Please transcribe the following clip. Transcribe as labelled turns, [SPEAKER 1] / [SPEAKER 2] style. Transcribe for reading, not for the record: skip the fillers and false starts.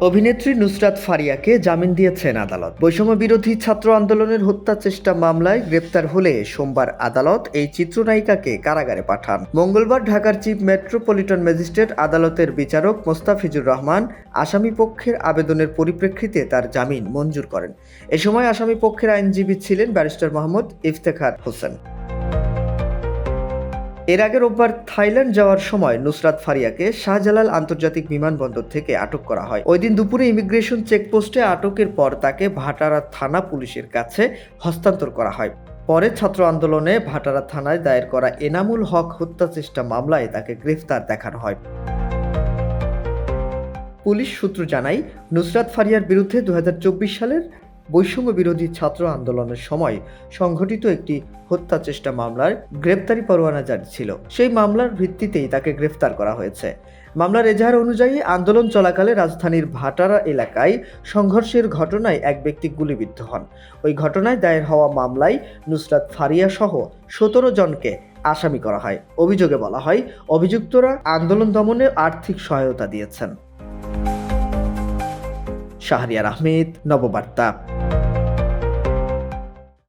[SPEAKER 1] অভিনেত্রী নুসরাত ফারিয়াকে জামিন দিয়েছেন আদালত। বৈষম্য বিরোধী ছাত্র আন্দোলনের হত্যা চেষ্টা মামলায় গ্রেপ্তার হলে সোমবার আদালত এই চিত্রনায়িকাকে কারাগারে পাঠান। মঙ্গলবার ঢাকার চিফ মেট্রোপলিটন ম্যাজিস্ট্রেট আদালতের বিচারক মোস্তাফিজুর রহমান আসামি পক্ষের আবেদনের পরিপ্রেক্ষিতে তার জামিন মঞ্জুর করেন। এ সময় আসামি পক্ষের আইনজীবী ছিলেন ব্যারিস্টার মোহাম্মদ ইফতেখার হোসেন। এর আগে রোববার থাইল্যান্ড যাওয়ার সময় নুসরাত ফারিয়াকে শাহজালাল আন্তর্জাতিক বিমানবন্দর থেকে আটক করা হয়। ওই দিন দুপুরে ইমিগ্রেশন চেকপোস্টে আটকের পর তাকে ভাটারা থানা পুলিশের কাছে হস্তান্তর করা হয়। পরে ছাত্র আন্দোলনে ভাটারা থানায় দায়ের করা এনামুল হক হত্যা চেষ্টা মামলায় তাকে গ্রেফতার দেখানো হয়। পুলিশ সূত্র জানায়, নুসরাত ফারিয়ার বিরুদ্ধে 2024 সালের বৈষম্য বিরোধী ছাত্র আন্দোলনের সময় সংঘটিত একটি হত্যা চেষ্টা মামলার গ্রেপ্তারি পরোয়ানা জারি ছিল। সেই মামলার ভিত্তিতেই তাকে গ্রেফতার করা হয়েছে। মামলার এজাহার অনুযায়ী আন্দোলন চলাকালে রাজধানীর ভাটারা এলাকায় সংঘর্ষের ঘটনায় এক ব্যক্তি গুলিবিদ্ধ হন। ওই ঘটনায় দায়ের হওয়া মামলায় নুসরাত ফারিয়া সহ 17 জনকে আসামি করা হয়। অভিযোগে বলা হয়, অভিযুক্তরা আন্দোলন দমনে আর্থিক সহায়তা দিয়েছেন। শাহরিয়ার আহমেদ, নববার্তা।